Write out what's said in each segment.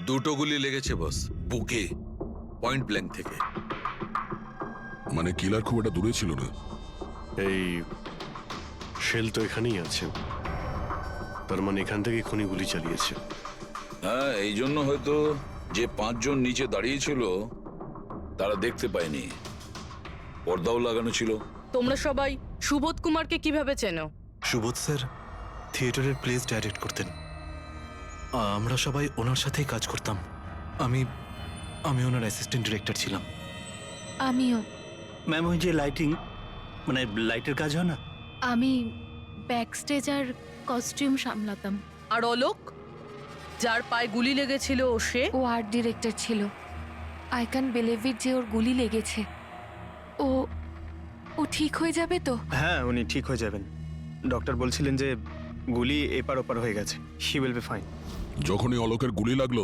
দুটো গুলি লেগেছে বস, বুকে, পয়েন্ট ব্ল্যাঙ্ক থেকে। মানে কিলার খুব একটা দূরে ছিল না। এই শেল তো এখানেই আছে, তার মানে এখান থেকে খুনি গুলি চালিয়েছে। হ্যাঁ, এই জন্য হয়তো যে 5 জন নিচে দাঁড়িয়েছিল তারা দেখতে পায়নি, পর্দাও লাগানো ছিল। তোমরা সবাই সুবোধ কুমারকে কিভাবে চেনো? সুবোধ স্যার থিয়েটারের প্লেস ডাইরেক্ট করতেন, আমরা সবাই ওনার সাথেই কাজ করতাম। আমি আমি ওনার অ্যাসিস্ট্যান্ট ডিরেক্টর ছিলাম। আমিও। ম্যাম, ওই যে লাইটিং, মানে লাইটের কাজ হয় না, আমি ব্যাক স্টেজ আর কস্টিউম সামলাতাম। আর অলোক, যার পায়ে গুলি লেগেছিল, সে? ও আর্ট ডিরেক্টর ছিল। আই ক্যান বিলিভ ইট যে ওর গুলি লেগেছে। ও ও ঠিক হয়ে যাবে তো? হ্যাঁ, উনি ঠিক হয়ে যাবেন। ডক্টর বলছিলেন যে গুলি এপার ওপার হয়ে গেছে, হি উইল বি ফাইন। যখনই অলোকের গুলি লাগলো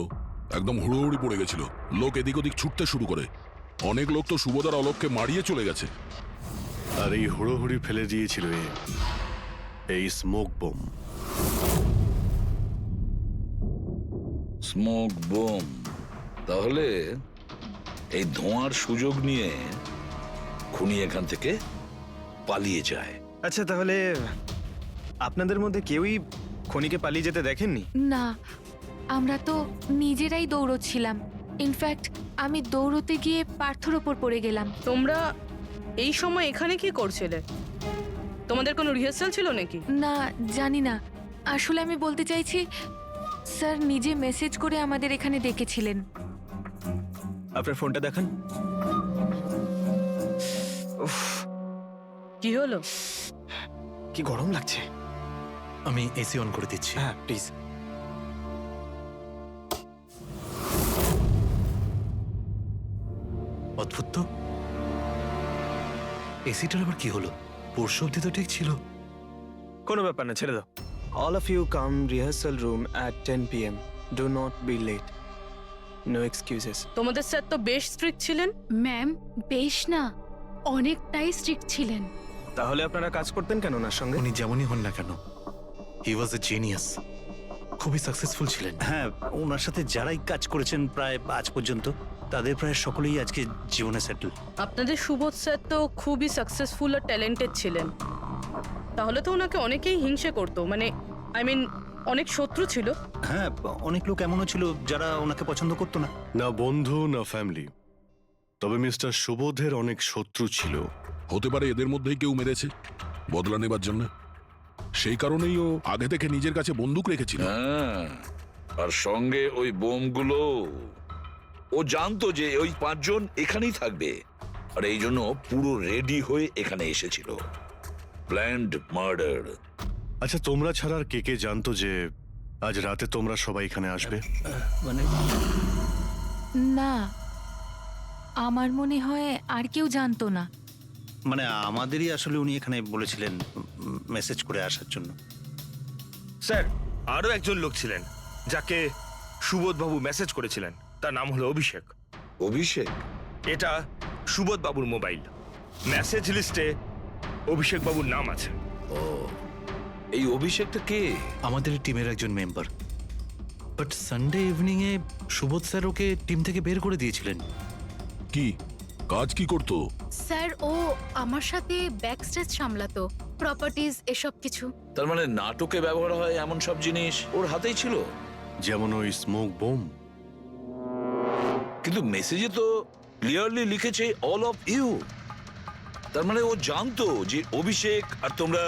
একদম হুড়োহুড়ি পড়ে গেছিল, লোক এদিক ওদিক ছুটতে শুরু করে। অনেক লোক তো সুবোধ আর অলোককে মারিয়ে চলে গেছে। আর এই হুড়োহুড়ি ফেলে দিয়েছিল এই স্মোক বোম। Smoke bomb? তাহলে এই ধোঁয়ার সুযোগ নিয়ে খুনি এখান থেকে পালিয়ে যায়। আচ্ছা, তাহলে আপনাদের মধ্যে কেউই খনিকে পালিয়ে যেতে দেখেননি? না, আমরা তো নিজেরাই দৌড়চ্ছিলাম। ইনফ্যাক্ট আমি দৌড়তে গিয়ে পার্থর ওপর পড়ে গেলাম। তোমরা এই সময় এখানে কি করছিলে? তোমাদের কোনো রিহার্সাল ছিল নাকি? না, জানি না। আসলে আমি বলতে চাইছি, স্যার নিজে মেসেজ করে আমাদের এখানে ডেকেছিলেন। আপনার ফোনটা দেখান। উফ, কি হলো? কি গরম লাগছে। আমি এসি অন করে দিচ্ছি। হ্যাঁ, প্লিজ। অদ্ভুত তো, এসিটার আবার কি হলো? পরশু অব্দি তো ঠিক ছিল। কোনো ব্যাপার না, ছেড়ে দাও। All of you come rehearsal room at 10 PM. Do not be late. No excuses. তোমাদের স্যার তো বেশ স্ট্রিক্ট ছিলেন। ম্যাম, বেশ না, অনেকটাই স্ট্রিক্ট ছিলেন। তাহলে আপনারা কাজ করতেন কেন ওনার সঙ্গে? উনি যেমনই হন না কেন, হি ওয়াজ এ জিনিয়াস, খুবই সাকসেসফুল ছিলেন। হ্যাঁ, ওনার সাথে যারাই কাজ করেছেন প্রায় আজ পর্যন্ত, তাদের প্রায় সকলেই আজকে জীবনে সেটেল। আপনাদের সুবোধ স্যার তো খুবই সাকসেসফুল আর ট্যালেন্টেড ছিলেন, তাহলে তো ওনাকে অনেকেই হিংসে করতো, মানে আই মিন অনেক শত্রু ছিল। হ্যাঁ, অনেক লোক এমনও ছিল যারা ওনাকে পছন্দ করতো না। না বন্ধু না ফ্যামিলি, তবে মিস্টার সুবোধের অনেক শত্রু ছিল। হতে পারে এদের মধ্যেই কেউ মেরেছে বদলা নেবার জন্য। সেই কারণেই ও আগে থেকে নিজের কাছে বন্দুক রেখেছিল। হ্যাঁ, আর সঙ্গে ওই বোমগুলো। ও জানতো যে ওই 5 জন এখানেই থাকবে, আর এই জন্য পুরো রেডি হয়ে এখানে এসেছিল। Planned murder. আচ্ছা, তোমরা ছাড়া আর কে কে জানতো যে আজ রাতে তোমরা সবাই এখানে আসবে? মানে না, আমার মনে হয় আর কেউ জানতো না। মানে আমাদেরই আসলে উনি এখানে বলেছিলেন মেসেজ করে আসার জন্য। স্যার, আরো একজন লোক ছিলেন যাকে সুবোধবাবু মেসেজ করেছিলেন, তার নাম হলো অভিষেক। অভিষেক? এটা সুবোধ বাবুর মোবাইল। মেসেজ লিস্টে অভিষেক বাবুর নাম আছে। ও, এই অভিষেকটা কে? আমাদের টিমের একজন member, but Sunday evening A Subodh sir okay team থেকে বের করে দিয়েছিলেন। কি কাজ কি করতো? স্যার, ও আমার সাথে ব্যাক স্টেজ সামলাতো, প্রপার্টিজ এসব কিছু। তার মানে নাটকে ব্যবহার হয় এমন সব জিনিস ওর হাতেই ছিল। যেমন ওই স্মোক বোম। কিন্তু মেসেজে তো ক্লিয়ারলি লিখেছে অল অফ ইউ। তার মানে ও জানতো যে অভিষেক আর তোমরা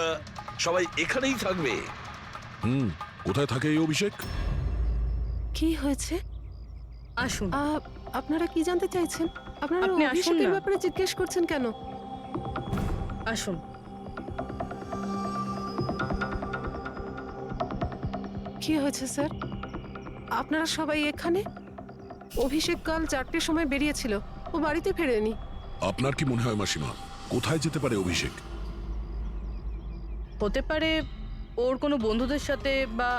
সবাই এখানেই থাকবে। কোথায় থাকে এই অভিষেক? কি হয়েছে? আসুন। আপনারা কি জানতে চাইছেন? আপনারা আপনি আসুন অভিষেকের না। ব্যাপারে জিজ্ঞেস করছেন কেন? আসুন। কি হয়েছে স্যার? আপনারা সবাই এখানে? অভিষেক কাল 4টের সময় বেরিয়েছিল, ও বাড়িতে ফেরেনি। আপনার কি মনে হয় মাসিমা, কোথায় যেতে পারে অভিষেক? হতে পারে ওর কোনো বন্ধুদের সাথে বা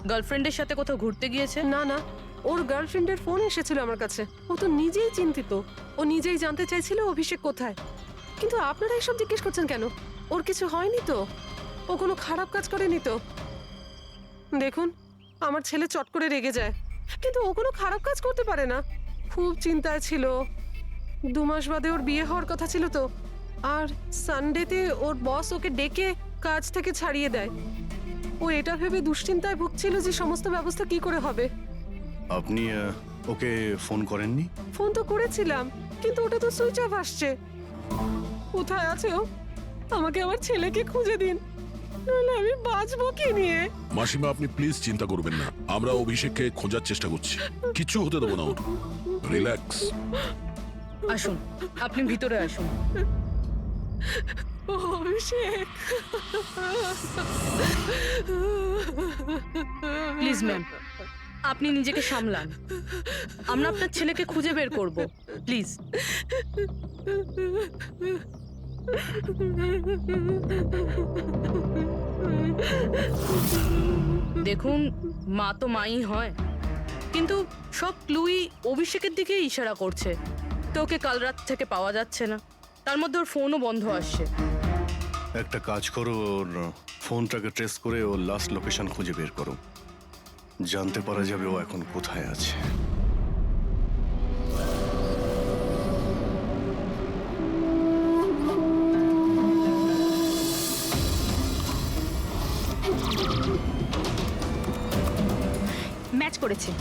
গার্লফ্রেন্ডের সাথে কোথাও ঘুরতে গিয়েছে। না না, ওর গার্লফ্রেন্ডের ফোন এসেছিল আমার কাছে। ও তো নিজেই চিন্তিত, ও নিজেই জানতে চাইছিল অভিষেক কোথায়। কিন্তু আপনারা এসব জিজ্ঞেস করছেন কেন? ওর কিছু হয়নি তো? ও কোনো খারাপ কাজ করেনি তো? দেখুন, আমার ছেলে চট করে রেগে যায়। কিন্তু ও কোনো খারাপ কাজ করতে পারে না। খুব চিন্তায় ছিল। 2 মাস বাদে ওর বিয়ে হওয়ার কথা ছিল তো, আর সানডেতে ওর বস ওকে ডেকে কাজ থেকে ছাড়িয়ে দেয়। ও এটা ভেবে দুশ্চিন্তায় ভুগছিল যে সমস্ত ব্যবস্থা কি করে হবে। আপনি ওকে ফোন করেননি? ফোন তো করেছিলাম, কিন্তু ওটা তো সুইচ অফ আসছে। কোথায় আছে ও? আমাকে আমার ছেলেকে খুঁজে দিন, নাহলে আমি বাঁচবো কি নিয়ে। মাসিমা, আপনি প্লিজ চিন্তা করবেন না, আমরা অভিষেককে খোঁজার চেষ্টা করছি, কিচ্ছু হতে দেবো না ওর। রিল্যাক্স। আসুন, আপনি ভিতরে আসুন। অভিষেক, প্লিজ ম্যাম, আপনি নিজেকে সামলান। আমরা আপনার ছেলেকে খুঁজে বের করব, প্লিজ। দেখুন, মা তো মাই হয়, কিন্তু সব ক্লুই অভিষেকের দিকে ইশারা করছে। তো ওকে কাল রাত থেকে পাওয়া যাচ্ছে না, তার মধ্যে ওর ফোনও বন্ধ আসছে। একটা কাজ করো, ওর ফোনটাকে ট্রেস করে ওর লাস্ট লোকেশন খুঁজে বের করো, জানতে পারা যাবে ও এখন কোথায় আছে। ম্যাচ করেছে।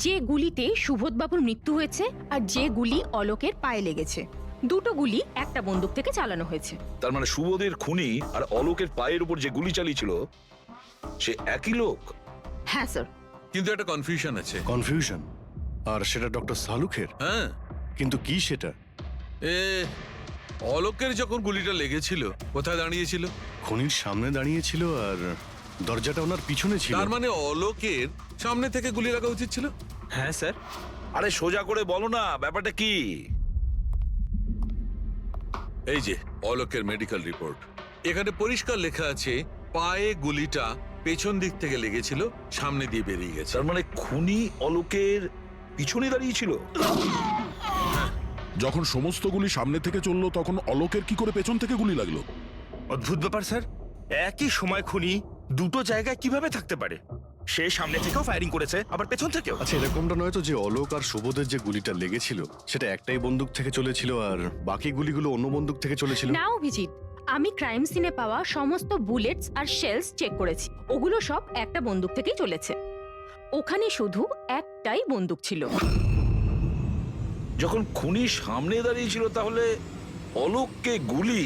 যে গুলিতে সুবোধবাবুর মৃত্যু হয়েছে আর যে গুলি অলোকের পায়ে লেগেছে, দুটো গুলি একটা বন্দুক থেকে চালানো হয়েছে। তার মানে সুবোধের খুনি আর অলোকের পায়ের উপর যে গুলি চালিয়েছিল সে একই লোক। হ্যাঁ স্যার। কিন্তু একটা কনফিউশন আছে। কনফিউশন? আর সেটা ডক্টর সালুখের? হ্যাঁ। কিন্তু কি সেটা? অলোকের যখন গুলিটা লেগেছিল কোথায় দাঁড়িয়েছিল? খুনির সামনে দাঁড়িয়েছিল আর দরজাটা ওনার পিছনে ছিল। তার মানে অলোকের সামনে থেকে গুলি লাগা উচিত ছিল। হ্যাঁ স্যার। আরে সোজা করে বলো না, ব্যাপারটা কি? এই যে অলোকের মেডিকেল রিপোর্ট, এখানে পরিষ্কার লেখা আছে পায়ে গুলিটা পেছন দিক থেকে লেগেছিল, সামনে দিয়ে বেরিয়ে গেছে। তার মানে খুনি অলোকের পিছনে দাঁড়িয়েছিল। যখন সমস্ত গুলি সামনে থেকে চললো তখন অলোকের কি করে পেছন থেকে গুলি লাগলো? অদ্ভুত ব্যাপার স্যার, একই সময় খুনি দুটো জায়গায় কিভাবে থাকতে পারে? সে সামনে থেকেও ফায়ারিং করেছে, আবার পেছন থেকেও। আচ্ছা, এরকমটা নয় তো যে অলোক আর সুবোধের যে গুলিটা লেগেছিল সেটা একটাই বন্দুক থেকে চলেছিল আর বাকি গুলিগুলো অন্য বন্দুক থেকে চলেছিল? না অভিজিৎ, আমি ক্রাইম সিনে পাওয়া সমস্ত বুলেটস আর শেলস চেক করেছি, ওগুলো সব একটা বন্দুক থেকেই চলেছে। ওখানে শুধু একটাই বন্দুক ছিল। যখন খুনি সামনে দাঁড়িয়েছিল তাহলে অলোককে গুলি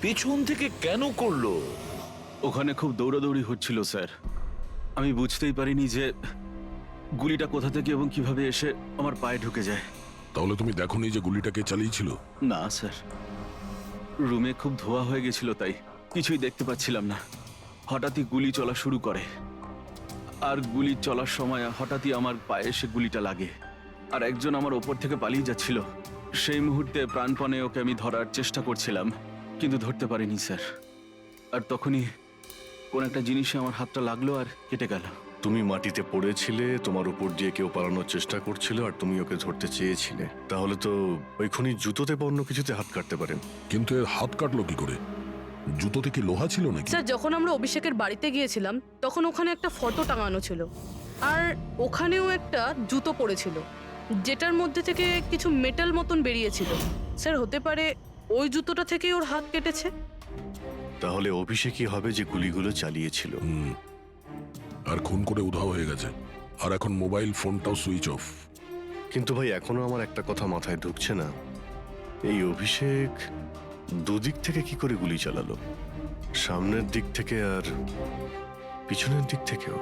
পেছন থেকে কেন করলো? ওখানে খুব দৌড়াদৌড়ি হচ্ছিল স্যার, আমি বুঝতেই পারিনি যে গুলিটা কোথা থেকে এবং কিভাবে এসে আমার পায়ে ঢুকে যায়। তাহলে তুমি দেখোনি যে গুলিটাকে চালিয়েছিল? না স্যার, রুমে খুব ধোয়া হয়ে গেছিল, তাই কিছুই দেখতে পাচ্ছিলাম না। হঠাৎই গুলি চলা শুরু করে, আর গুলি চলার সময় হঠাৎই আমার পায়ে এসে গুলিটা লাগে, আর একজন আমার ওপর থেকে পালিয়ে যাচ্ছিল। সেই মুহূর্তে প্রাণপণে ওকে আমি ধরার চেষ্টা করছিলাম, কিন্তু ধরতে পারিনি স্যার। আর তখনই কোন একটা জিনিসে আমার হাতটা লাগলো আর কেটে গেল। তুমি মাটিতে পড়েছিলে, তোমার উপর দিয়ে কেউ পালানোর চেষ্টা করছিল আর তুমি ওকে ধরতে চেয়েছিলে। তাহলে তো ওই খুনি জুতোতে বা অন্য কিছুতে হাত কাটতে পারেন। কিন্তু এর হাত কাটলো কি করে? জুতোতে কি লোহা ছিল নাকি? স্যার, যখন আমরা অভিষেকের বাড়িতে গিয়েছিলাম তখন ওখানে একটা ফটো টাঙানো ছিল, আর ওখানেও একটা জুতো পড়েছিল যেটার মধ্যে থেকে কিছু মেটাল মতন বেরিয়েছিল। স্যার, হতে পারে ওই জুতোটা থেকেই ওর হাত কেটেছে। তাহলে অভিষেকই হবে যে গুলিগুলো চালিয়েছিল। আর খুন করে উধাও হয়ে গেছে, আর এখন মোবাইল ফোনটাও সুইচ অফ। কিন্তু ভাই, এখনো আমার একটা কথা মাথায় ঢুকছে না, এই অভিষেক দুদিক থেকে কি করে গুলি চালালো? সামনের দিক থেকে আর পিছনের দিক থেকেও।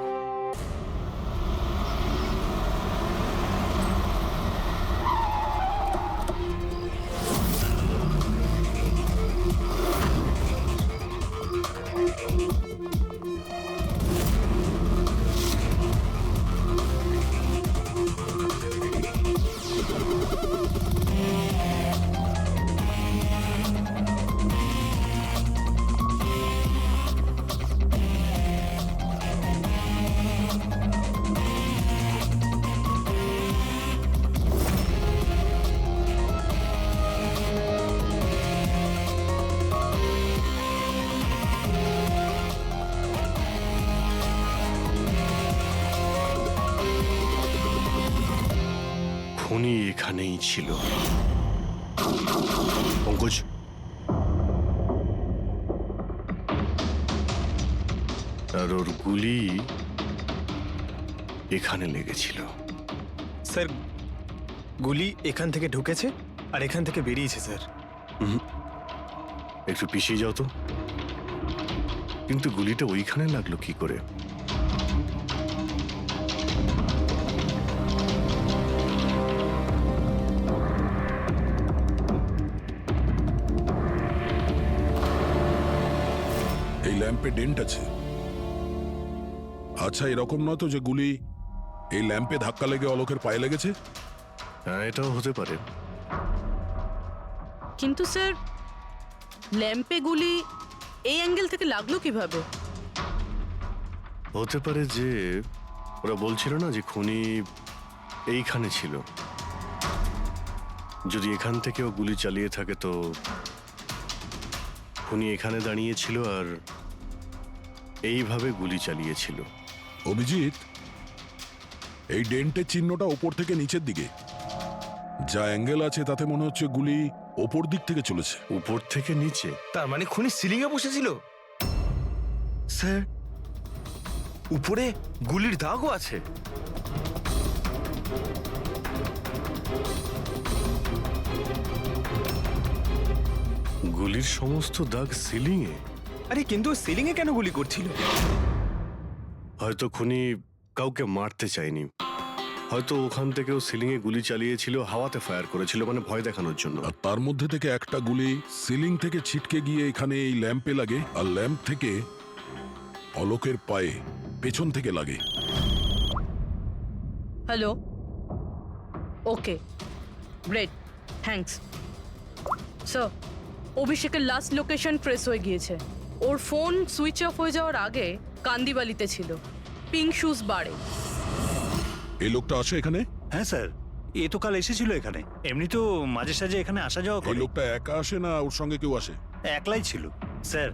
খুনি এখানেই ছিল। পঙ্কজ, আর ওর গুলি এখানে লেগেছিল। স্যার গুলি এখান থেকে ঢুকেছে আর এখান থেকে বেরিয়েছে স্যার। একটু পিছিয়ে যাও তো। কিন্তু গুলিটা ওইখানে লাগলো কি করে? এই ল্যাম্পে ডেন্ট আছে। আচ্ছা, এরকম নয় তো যে গুলি এই ল্যাম্পে ধাক্কা লেগে অলোকের পায়ে লেগেছে? হ্যাঁ, এটাও হতে পারে। কিন্তু স্যার, ল্যাম্পে গুলি এই অ্যাঙ্গেল থেকে লাগলো কিভাবে? হতে পারে যে ওরা বলছিল না যে খুনি এইখানে ছিল। যদি এখান থেকেও গুলি চালিয়ে থাকে তো খুনি এখানে দাঁড়িয়েছিল আর এইভাবে গুলি চালিয়েছিল। অভিজিৎ, এই ডেন্টের চিহ্নটা ওপর থেকে নিচের দিকে। যা অ্যাঙ্গেল আছে তাতে মনে হচ্ছে গুলি ওপর দিক থেকে চলেছে। উপর থেকে নিচে? তার মানে খুনি সিলিং এ বসেছিল। স্যার, উপরে গুলির দাগও আছে। গুলির সমস্ত দাগ সিলিং এ? আরে কিন্তু সিলিং এ কেন গুলি করছিল? হয়তো খুনি কাউকে মারতে চায়নি। হয়তো ওখান থেকেও সিলিং এ গুলি চালিয়েছিল, হাওয়াতে ফায়ার করেছিল, মানে ভয় দেখানোর জন্য। আর তার মধ্যে থেকে একটা গুলি সিলিং থেকে ছিটকে গিয়ে এখানে এই ল্যাম্পে লাগে, আর ল্যাম্প থেকে অলোকের পায়ে পেছন থেকে লাগে। হ্যালো, ওকে, গ্রেট, থ্যাঙ্কস। স্যার, অভিষেকের লাস্ট লোকেশন ট্রেস হয়ে গিয়েছে। ওর ফোন সুইচ অফ হয়ে যাওয়ার আগে কান্দিবালিতে ছিল, পিঙ্ক শুজ বারে। এই লোকটা আসে এখানে? হ্যাঁ স্যার, এ তো কাল এসেছিল এখানে। এমনি তো মাঝে সাঝে এখানে আসা যাওয়া এই করে। লোকটা একা আসে না ওর সঙ্গে কেউ আসে? একলাই ছিল। স্যার,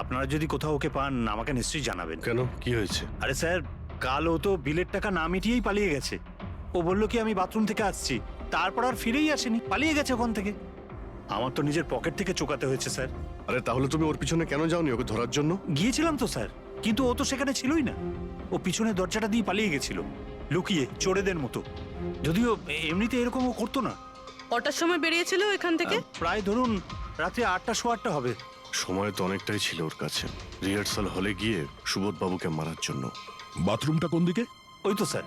আপনারা যদি কোথাও ওকে পান আমাকে নিশ্চয়ই জানাবেন। কেন, কি হয়েছে? আরে স্যার, কাল ও তো বিলের টাকা না মিটিয়েই পালিয়ে গেছে। ও বলল কি আমি বাথরুম থেকে আসছি, তারপর আর ফিরেই আসেনি, পালিয়ে গেছে ওখান থেকে। আমার তো নিজের পকেট থেকে চোকাতে হয়েছে স্যার। আরে তাহলে তুমি ওর পিছনে কেন যাওনি ওকে ধরার জন্য? গিয়েছিলাম তো স্যার, কিন্তু ও তো সেখানে ছিলই না। ও পিছনে দরজাটা দিয়ে পালিয়ে গেছিল, লুকিয়ে, চোরেদের মতো। যদিও এমনিতে এরকম ও করতো না। কটার সময় বেরিয়েছিল এখান থেকে? প্রায় ধরুন রাতে 8টা, 8:15 হবে। সময় তো অনেকটাই ছিল ওর কাছে রিহার্সাল হলে গিয়ে সুবোধ বাবুকে মারার জন্য। বাথরুমটা কোন দিকে? ওই তো স্যার।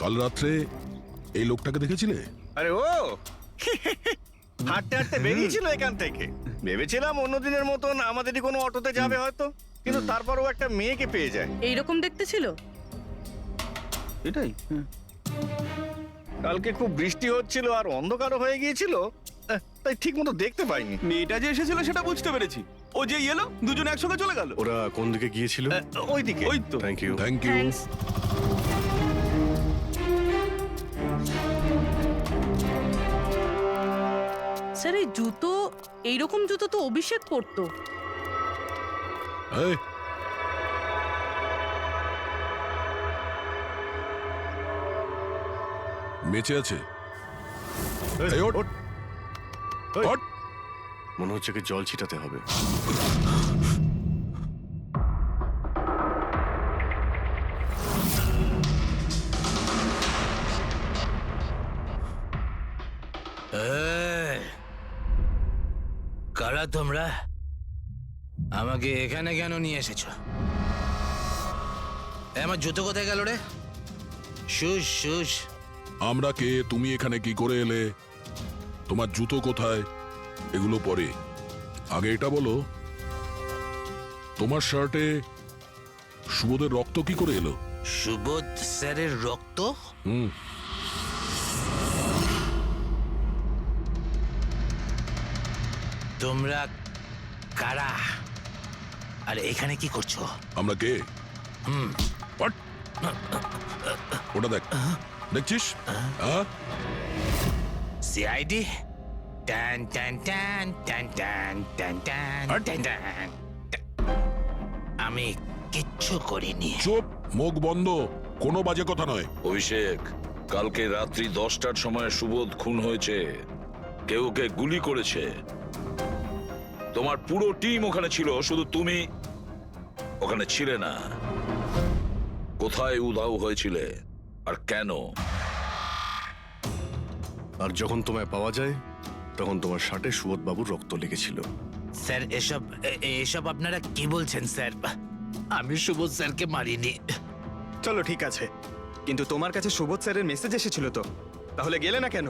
কাল রাত্রে এই লোকটাকে দেখেছিলে? আরে ও হাঁটতে হাঁটতে বেরিয়েছিল এখান থেকে। ভেবেছিলাম অন্য দিনের মতন আমাদেরই কোনো অটোতে যাবে হয়তো, কিন্তু তারপরও একটা মেয়েকে পেয়ে যায়। এইরকম দেখতে ছিল? এটাই। কালকে খুব বৃষ্টি হচ্ছিল আর অন্ধকারও হয়ে গিয়েছিল, তাই ঠিক মতো দেখতে পাইনি। মেয়েটা যে এসেছিল সেটা বুঝতে পেরেছি। ও যে এলো, দুজন একসঙ্গে চলে গেল। ওরা কোন দিকে গিয়েছিল? ওইদিকে। ওই তো। Thank you. Thank you. Thanks. Sir, এই জুতো, এইরকম জুতো তো অভিষেক পরতো। এই, বেঁচে আছে? এই, ওঠ। ওঠ। মনে হচ্ছে কি জল ছিটাতে হবে। কারা তোমরা? আমাকে এখানে কেন নিয়ে এসেছো? আমার জুতো কোথায় গেল রে? শুশ শুশ। আমরা কে, তুমি এখানে কি করে এলে, তোমার জুতো কোথায়, এগুলো পরে। আগে এটা বলো, তোমার শার্টে সুবোধের রক্ত কি করে এলো? সুবোধ স্যারের রক্ত? হুম। তোমরা কারা আর এখানে কি করছো? আমরা কে? ওটা দেখ, দেখছিস? সিআইডি টান টান টান টান টান টান টান টান টান। আমি কিচ্ছু করিনি। চুপ, মুখ বন্ধ, কোনো বাজে কথা নয়। অভিষেক, কালকে রাত্রি 10টার সময় সুবোধ খুন হয়েছে। কেউ কে গুলি করেছে। তোমার পুরো টিম ওখানে ছিল, শুধু তুমি ওখানে ছিলে না। কোথায় উধাও হয়েছিলে আর কেন? আর যখন তোমায় পাওয়া যায় তখন তোমার শার্টে সুবোধ বাবুর রক্ত লেগেছিল। স্যার এসব আপনারা কি বলছেন স্যার? আমি সুবোধ স্যারকে মারিনি। চলো ঠিক আছে, কিন্তু তোমার কাছে সুবোধ স্যারের মেসেজ এসেছিল তো, তাহলে গেলে না কেন?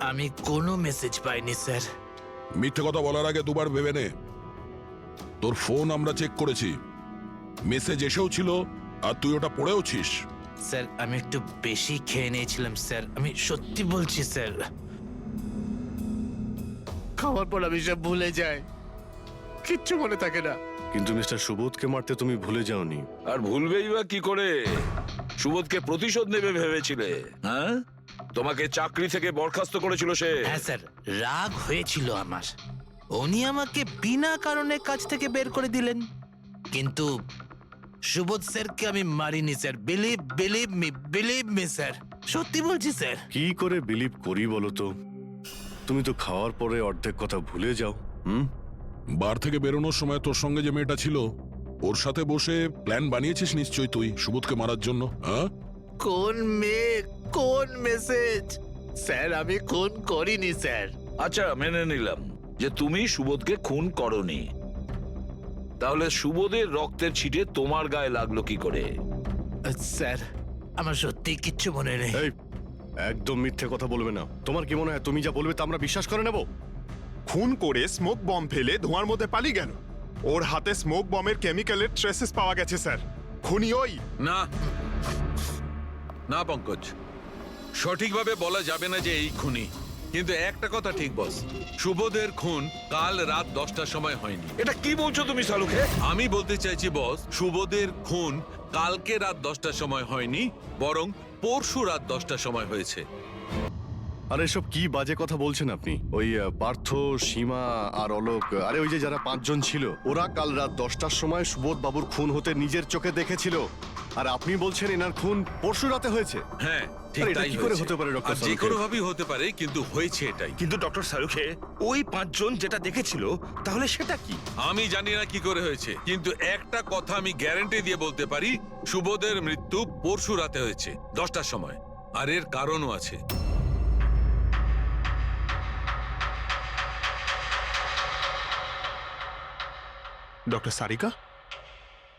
আমি কোনো মেসেজ পাইনি স্যার। মিথ্যে কথা বলার আগে দুবার ভেবে নে। তোর ফোন আমরা চেক করেছি, মেসেজ এসেও ছিল আর তুই ওটা পড়েওছিস। স্যার আমি একটু বেশি খেয়ে নিয়েছিলাম স্যার, আমি সত্যি বলছি স্যার। খাওয়ার পর আমি সব ভুলে যাই, কিচ্ছু মনে থাকে না। কিন্তু মিস্টার সুবোধকে মারতে তুমি ভুলে যাওনি। আর ভুলবেই বা কি করে? সুবোধকে প্রতিশোধ নেবে ভেবেছিলে? হ্যাঁ, তোমাকে চাকরি থেকে বরখাস্ত করেছিল সে। হ্যাঁ স্যার, রাগ হয়েছিল আমার। উনি আমাকে বিনা কারণে কাজ থেকে বের করে দিলেন, কিন্তু সুবোধ স্যারকে আমি মারিনি স্যার। বিলিভ মি স্যার, সত্যি বলছি স্যার। কি করে বিলিভ করি বলো তো? তুমি তো খাওয়ার পরে অর্ধেক কথা ভুলে যাও। বার থেকে বেরোনোর সময় তোর সঙ্গে যে মেয়েটা ছিল ওর সাথে বসে প্ল্যান বানিয়েছিস নিশ্চয়ই তুই সুবোধকে মারার জন্য। হ্যাঁ, কোন মেয়ে, কোন মেসেজ? স্যার আমি খুন করিনি স্যার। আচ্ছা, মেনে নিলাম যে তুমি সুবোধকে খুন করনি। তাহলে সুবোধের রক্তের ছিটে তোমার গায়ে লাগলো কি করে? স্যার আমার সত্যি কিচ্ছু মনে নেই। এই, একদম মিথ্যে কথা বলবে না। তোমার কি মনে হয় তুমি যা বলবে তা আমরা বিশ্বাস করে নেব? খুন করে স্মোক বম ফেলে ধোঁয়ার মধ্যে পালিয়ে গেল। ওর হাতে স্মোক বমের কেমিক্যালের ট্রেসেস পাওয়া গেছে স্যার। খুনি ওই না না পঙ্কজ, সঠিকভাবে বলা যাবে না যে এই খুনি, কিন্তু একটা কথা ঠিক বস, সুবোধের খুন কাল রাত 10টার সময় হয়নি। এটা কি বলছো তুমি সালুকে? আমি বলতে চাইছি বস, সুবোধের খুন কালকে রাত 10টার সময় হয়নি, বরং পরশু রাত 10টার সময় হয়েছে। আরে এসব কি বাজে কথা বলছেন আপনি? ওই পার্থ, সীমা আর অলোক, আরে ওই যে যারা 5 জন ছিল, ওরা কাল রাত 10টার সময় সুবোধ বাবুর খুন হতে নিজের চোখে দেখেছিল। আর আপনি বলছেন এনার খুন পরশু রাতে হয়েছে? হ্যাঁ, ঠিক আরে এটা তাই কি করে হয়েছে। হতে পারে ডক্টর আর যে সালুকে? কোনো ভাবেই হতে পারে, কিন্তু হয়েছে এটাই। কিন্তু ডক্টর সালুকে ওই 5 জন যেটা দেখেছিল, তাহলে সেটা কি? আমি জানি না কি করে হয়েছে, কিন্তু একটা কথা আমি গ্যারান্টি দিয়ে বলতে পারি, সুবোধের মৃত্যু পরশু রাতে হয়েছে 10টার সময়। আর এর কারণও আছে। ডক্টর সারিকা,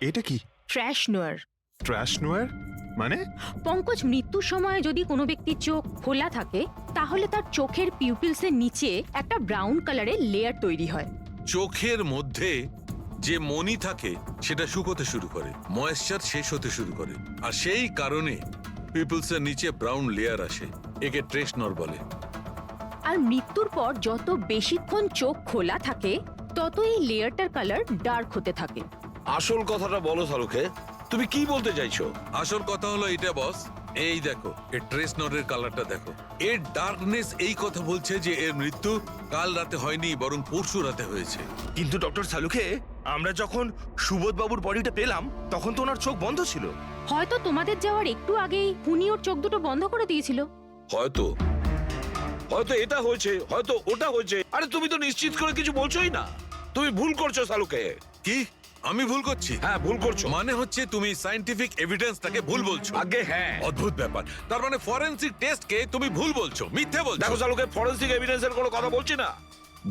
এটা কি? ট্র্যাশ নোয়ার। ট্র্যাশ নোয়ার মানে? পঙ্কজ, মৃত্যুর সময় যদি কোনো ব্যক্তির চোখ খোলা থাকে তাহলে তার চোখের পিউপিলসের নিচে একটা ব্রাউন কালারের লেয়ার তৈরি হয়। চোখের মধ্যে যে মনি থাকে সেটা শুকোতে শুরু করে, ময়েশ্চার শেষ হতে শুরু করে, আর সেই কারণে পিপলসের নিচে ব্রাউন লেয়ার আসে। একে ট্রেশ নর বলে। আর মৃত্যুর পর যত বেশিক্ষণ চোখ খোলা থাকে তত এই লেয়ারটার কালার ডার্ক হতে থাকে। আসল কথাটা বলো সালুকে, তুমি কি বলতে চাইছো? আসল কথা হলো এটা বস, এই দেখো, এই ট্রেস নরের কালারটা দেখো, এর ডার্কনেস এই কথা বলছে যে এর মৃত্যু কাল রাতে হয়নি, বরং পরশু রাতে হয়েছে। কিন্তু ডক্টর সালুকে, আমরা যখন সুবোধ বাবুর বডিটা পেলাম তখন তো ওনার চোখ বন্ধ ছিল। হয়তো তোমাদের যাওয়ার একটু আগেই খুনি ওর চোখ দুটো বন্ধ করে দিয়েছিল। হয়তো হয়তো এটা হয়েছে, হয়তো ওটা হয়েছে। আরে তুমি তো নিশ্চিত করে কিছু বলছোই না। তুমি ভুল করছো সালুকে। কি আমি ভুল করছি? হ্যাঁ, ভুল করছো। মানে হচ্ছে তুমি সায়েন্টিফিক এভিডেন্সটাকে ভুল বলছো। আগে হ্যাঁ, অদ্ভুত ব্যাপার। তার মানে ফরেনসিক টেস্টকে তুমি ভুল বলছো, মিথ্যে বলছো। দেখো সালুকে, ফরেনসিক এভিডেন্সের কোনো কথা বলছি না।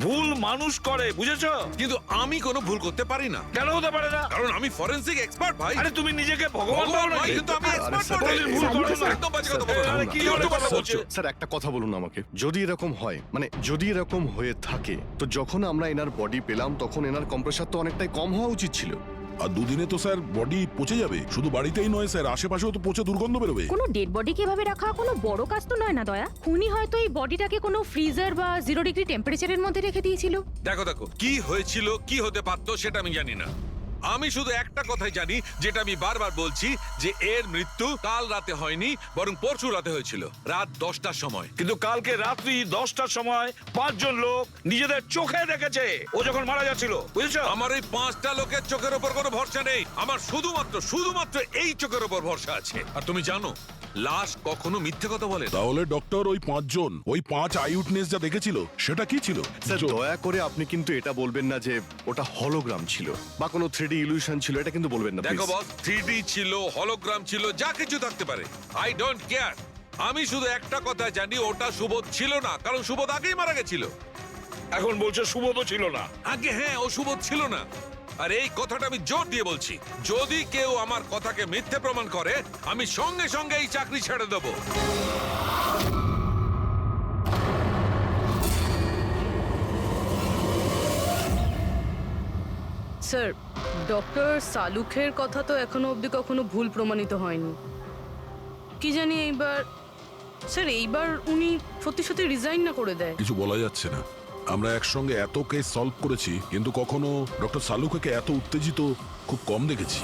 ভুল মানুষ করে, বুঝেছো? কিন্তু আমি কোনো ভুল করতে পারি না। কেন হতে পারে না? কারণ আমি ফরেনসিক এক্সপার্ট ভাই। আরে তুমি নিজেকে ভগবান ভাবো নাকি? কিন্তু আমি এক্সপার্ট স্যার, বটে। ভুল করো না। একদম বাজে কথা বলো না। আরে কি ধরনের কথা বলছো? স্যার একটা কথা বলুন আমাকে, যদি এরকম হয়, মানে যদি এরকম হয়ে থাকে, তো যখন আমরা এনার বডি পেলাম তখন এনার কম্প্রেসার তো অনেকটাই কম হওয়া উচিত ছিল। আর দুদিনে তো স্যার বডি পচে যাবে। শুধু বাড়িতেই নয় স্যার, আশেপাশেও তো পচে দুর্গন্ধ বেরোবে। কোনো ডেড বডিকে এভাবে রাখা কোনো বড় কাজ তো নয় না দয়া। খুনি হয়তো এই বডিটাকে কোনো ফ্রিজার বা 0 ডিগ্রি টেম্পারেচারের মধ্যে রেখে দিয়েছিল। দেখো দেখো, কি হয়েছিল, কি হতে পারতো সেটা আমি জানি না। আমি শুধু একটা কথাই জানি, যেটা আমি বারবার বলছি, যে এর মৃত্যু কাল রাতে হয়নি, বরং পরশু রাতে হয়েছিল, রাত 10টার সময়। কিন্তু কালকে রাত্রি 10টার সময় 5 জন লোক নিজেদের চোখে দেখেছে ও যখন মারা যাচ্ছিল, বুঝেছো? আমার এই 5টা লোকের চোখের উপর কোনো ভরসা নেই। আমার শুধুমাত্র এই চোখের উপর ভরসা আছে। আর তুমি জানো, লাশ কখনো মিথ্যে কথা বলে না। তাহলে ডক্টর, ওই 5 জন, ওই 5 আই উইটনেস যা দেখেছিল সেটা কি ছিল? স্যার দয়া করে আপনি কিন্তু এটা বলবেন না যে ওটা হলোগ্রাম ছিল বা কোনো 3D ইলিউশন ছিল, এটা কিন্তু বলবেন না দেখো please। বস, 3D ছিল, হলোগ্রাম ছিল, যা কিছু থাকতে পারে, আই ডোন্ট কেয়ার। আমি শুধু একটা কথা জানি, ওটা সুবোধ ছিল না, কারণ সুবোধ আগেই মারা গেছিল। এখন বলছে সুবোধও ছিল না। আগে হ্যাঁ, ও সুবোধ ছিল না। আর এই কথাটা আমি জোর দিয়ে বলছি, যদি কেউ আমার কথাকে মিথ্যে প্রমাণ করে, আমি সঙ্গে সঙ্গে এই চাকরি ছেড়ে দেবো। স্যার, ডক্টর সালুখের কথা তো এখনো অবধি কখনো ভুল প্রমাণিত হয়নি। কি জানি এইবার উনি সত্যি সত্যি রিজাইন না করে দেয়। কিছু বলা যাচ্ছে না। আমরা একসঙ্গে এত কেস সলভ করেছি, কিন্তু কখনো ডক্টর সালুকে এত উত্তেজিত খুব কম দেখেছি।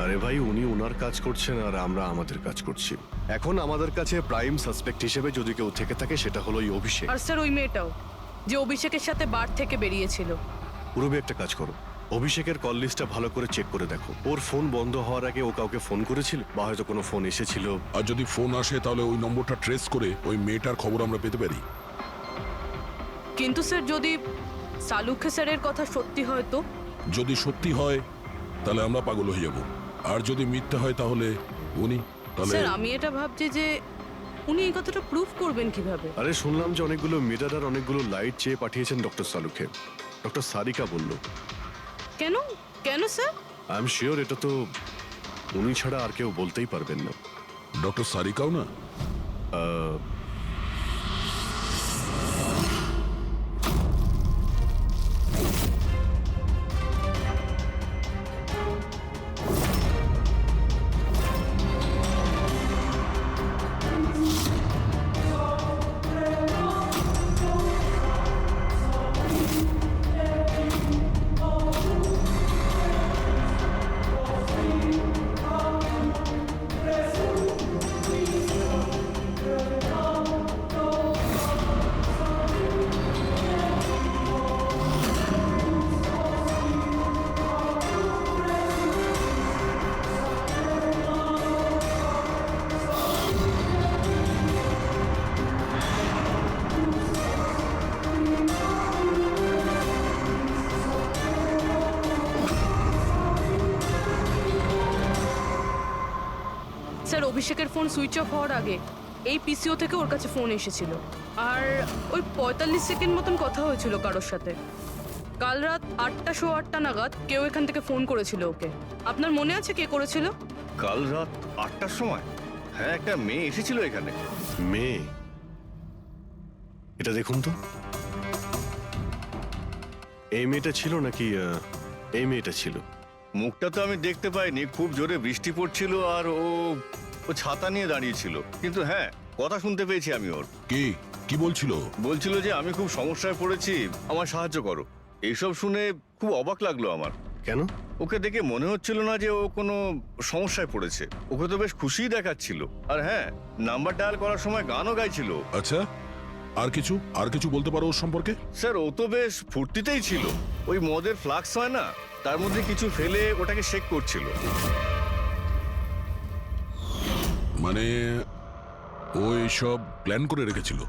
আরে ভাই, উনি ওনার কাজ করছেন আর আমরা আমাদের কাজ করছি। এখন আমাদের কাছে প্রাইম সাসপেক্ট হিসেবে যদি কেউ থেকে থাকে, সেটা হলো এই অভিষেক। আর স্যার, ওই মেয়েটাও যে অভিষেকের সাথে বার থেকে বেরিয়েছিল। পুরবি, একটা কাজ করো, অভিষেকের কল লিস্টটা ভালো করে চেক করে দেখো। ওর ফোন বন্ধ হওয়ার আগে ও কাউকে ফোন করেছিল বা হয়তো কোনো ফোন এসেছিল। আর যদি ফোন আসে, তাহলে ওই নম্বরটা ট্রেস করে ওই মেয়েটার খবর আমরা পেতে পারি। কিন্তু স্যার, যদি সালুখে স্যারের কথা সত্যি হয় তো? যদি সত্যি হয় তাহলে আমরা পাগল হয়ে যাব, আর যদি মিথ্যা হয় তাহলে উনি, তাহলে স্যার, আমি এটা ভাবছি যে উনি এই কথাটা প্রুফ করবেন কিভাবে? আরে শুনলাম যে অনেকগুলো মিটার আর অনেকগুলো লাইট চেয়ে পাঠিয়েছেন ডক্টর সালুকে। ডক্টর সারিকা বলল। কেন কেন স্যার? আই এম শিওর এটা তো উনি ছাড়া আর কেউ বলতেই পারবেন না। ডক্টর সারিকাও না? স্যার, অভিষেকের ফোন সুইচ অফ হওয়ার আগে এই পিসিও থেকে ওর কাছে ফোন এসেছিল, আর ওই 45 সেকেন্ড মতন কথা হয়েছিল কারোর সাথে। কাল রাত 8:08 নাগাদ কেউ এখান থেকে ফোন করেছিল ওকে। আপনার মনে আছে কে করেছিল? কাল রাত 8টার সময়? হ্যাঁ, একটা মেয়ে এসেছিল এখানে। মেয়ে? এটা দেখুন তো, এই মেয়েটা ছিল নাকি এই মেয়েটা ছিল? মুখটা তো আমি দেখতে পাইনি, খুব জোরে বৃষ্টি পড়ছিল আর ও ছাতা নিয়ে দাঁড়িয়েছিল। কিন্তু হ্যাঁ, কথা শুনতে পেয়েছি আমি ওর। কি বলছিল? বলছিল যে আমি খুব সমস্যায় পড়েছি, আমার সাহায্য করো। এইসব শুনে খুব অবাক লাগলো আমার। কেন? ওকে দেখে মনে হচ্ছিল না যে ও কোনো সমস্যায় পড়েছে। ওকে তো বেশ খুশিই দেখাচ্ছিল। আর হ্যাঁ, নাম্বার ডায়াল করার সময় গানও গাইছিল। আচ্ছা, আর কিছু বলতে পারো ওর সম্পর্কে? স্যার, ও তো বেশ ফুর্তিতেই ছিল। ওই মদের ফ্লাক্স হয় না, তার মধ্যে কিছু ফেলে ওটাকে শেক করছিল। মানে ও এইসব প্ল্যান করে রেখেছিল?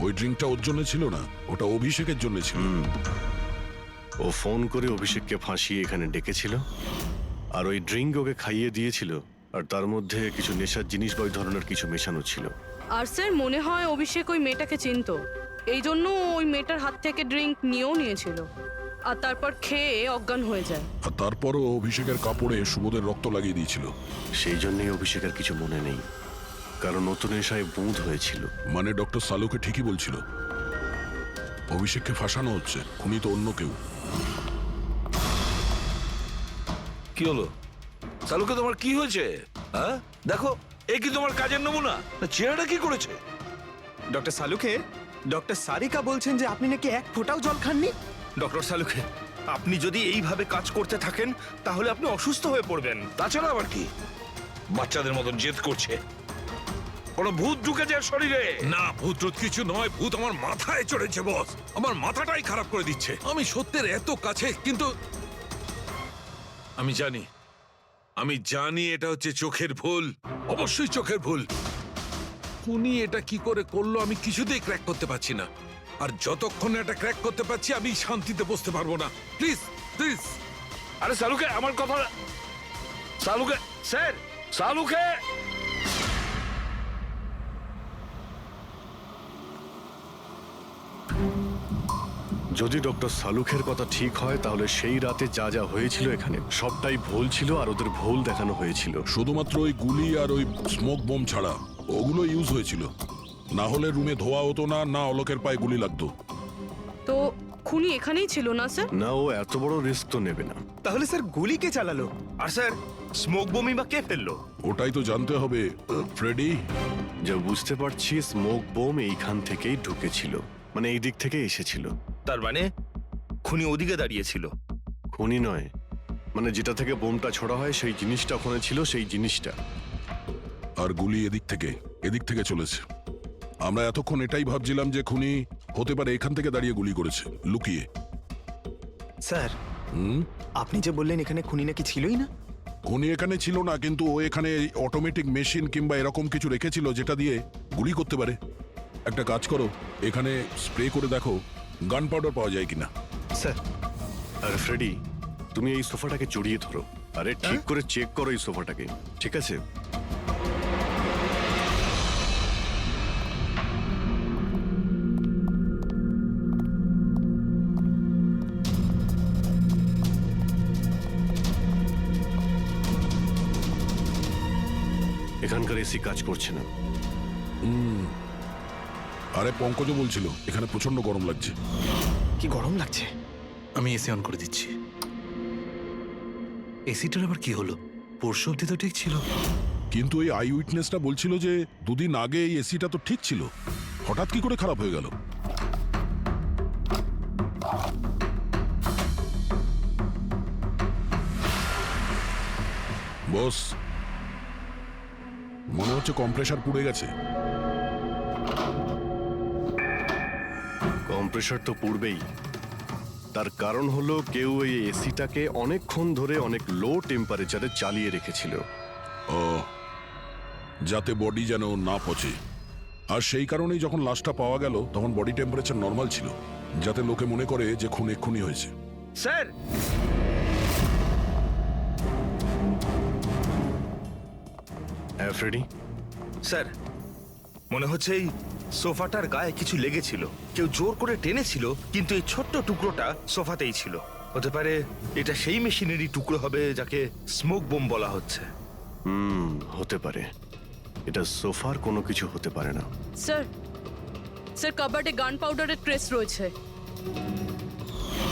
ওই ড্রিঙ্কটা ওর জন্য ছিল না, ওটা অভিষেকের জন্য ছিল। ও ফোন করে অভিষেককে ফাঁসিয়ে এখানে ডেকেছিল, আর ওই ড্রিঙ্ক ওকে খাইয়ে দিয়েছিল, আর তার মধ্যে কিছু নেশার জিনিস বা ওই ধরনের কিছু মেশানো ছিল। আর স্যার, মনে হয় অভিষেক ওই মেয়েটাকে চিনতো, এই জন্য ওই মেয়েটার হাত থেকে ড্রিঙ্ক নিয়েও নিয়েছিল, আর তারপর খেয়ে অজ্ঞান হয়ে যায়। আর তারপরও অভিষেকের কাপড়ে সুবোধের রক্ত লাগিয়ে দিয়েছিল। সেই জন্যই অভিষেকের কিছু মনে নেই, কারণ নতুন নেশায় বুঁদ হয়েছিল। মানে ডক্টর সালুকে ঠিকই বলছিল, অভিষেককে ফাঁসানো হচ্ছে, খুনি তো অন্য কেউ। কি হলো সালুকে, তোমার কি হয়েছে? হ্যাঁ, দেখো এ কি তোমার কাজের নমুনা? চেহারাটা কি করেছে? ডক্টর সালুখে, ডক্টর সারিকা বলছেন যে আপনি নাকি এক ফোঁটাও জল খাননি। ডক্টর সালুখে, আপনি যদি এইভাবে কাজ করতে থাকেন তাহলে আপনি অসুস্থ হয়ে পড়বেন। তাছাড়া আবার কি বাচ্চাদের মতন জেদ করছে? কোনো ভূত ঢুকেছে এর শরীরে? না, ভূত টুত কিছু নয়, ভূত আমার মাথায় চড়েছে বস। আমার মাথাটাই খারাপ করে দিচ্ছে। আমি সত্যের এত কাছে, কিন্তু আমি জানি এটা হচ্ছে চোখের ভুল, অবশ্যই চোখের ভুল। উনি এটা কি করে করলো আমি কিছুতেই ক্র্যাক করতে পারছি না। আর যতক্ষণ এটা ক্র্যাক করতে পারছি আমি শান্তিতে বসতে পারবো না। Please please. আরে সালুকে, আমার কথা। সালুকে স্যার, সালুকে। যদি ডক্টর সালুখের কথা ঠিক হয় তাহলে সেই রাতে যা যা হয়েছিল এখানে সবটাই ভুল ছিল, আর ওদের ভুল দেখানো হয়েছিল। শুধুমাত্র ওই গুলি আর ওই স্মোক বোম ছাড়া ওগুলো ইউজ হয়েছিল। না হলে রুমে ধোয়া হতো না, না অলোকের পায়ে গুলি লাগতো। তো খুনি এখানেই ছিল না স্যার? না, ও এত বড় রিস্ক তো নেবে না। তাহলে স্যার গুলি কে চালালো? আর স্যার, স্মোক বোমই বা কে ফেললো? ওটাই তো জানতে হবে ফ্রেডি। যা বুঝতে পারছি স্মোক বোম এইখান থেকেই ঢুকেছিল, মানে এই দিক থেকে এসেছিল। তার মানে খুনি ওদিকে দাঁড়িয়েছিল? খুনি নয়, মানে যেটা থেকে বোমটা ছোড়া হয় সেই জিনিসটা ওখানে ছিল, সেই জিনিসটা। আর গুলি এদিক থেকে চলেছে। আমরা এতক্ষণ এটাই ভাবছিলাম যে খুনি হতে পারে এখান থেকে দাঁড়িয়ে গুলি করেছে লুকিয়ে। স্যার, আপনি যে বললেন এখানে খুনি নাকি ছিলই না। খুনি এখানে ছিল না, কিন্তু ও এখানে অটোমেটিক মেশিন কিংবা এরকম কিছু রেখেছিল যেটা দিয়ে গুলি করতে পারে। একটা কাজ করো, এখানে স্প্রে করে দেখো গান পাউডার পাওয়া যায় কিনা। স্যার। আর ফ্রেডি, তুমি এই সোফাটাকে জড়িয়ে ধরো। আরে ঠিক করে চেক করো এই সোফাটাকে, ঠিক আছে? এখানকার এসি কাজ করছে না। আরে পঙ্কজ বলছিল এখানে প্রচন্ড গরম লাগছে। কি গরম লাগছে? আমি এসি অন করে দিচ্ছি। এসিটার আবার কি হলো? পরশু অব্দি তো ঠিক ছিল। কিন্তু এই আই উইটনেসটা বলছিল যে দুদিন আগে এই এসিটা তো ঠিক ছিল, হঠাৎ কি করে খারাপ হয়ে গেল? বস, মনে হচ্ছে কম্প্রেসার পুড়ে গেছে। কম্প্রেসার তো পুড়বেই, তার কারণ হলো কেউ এই এসিটাকে অনেকক্ষণ ধরে অনেক লো টেম্পারেচারে চালিয়ে রেখেছিল। ও, যাতে বডি যেন না পচে। আর সেই কারণেই যখন লাশটা পাওয়া গেল তখন বডি টেম্পারেচার নর্মাল ছিল, যাতে লোকে মনে করে যে খুন এক্ষুনি হয়েছে। স্যার, হ্যাঁ ফ্রেডি। স্যার, মনে হচ্ছে এই সোফাটার গায়ে কিছু লেগেছিল, কেউ জোর করে টেনেছিল, কিন্তু এই ছোট্ট টুকরোটা সোফাতেই ছিল। হতে পারে এটা সেই মেশিনেরই টুকরো হবে যাকে স্মোক বোম বলা হচ্ছে। হতে পারে। এটা সোফার কোনো কিছু হতে পারে না। স্যার কাবার্ডে গান পাউডারের ট্রেস রয়েছে।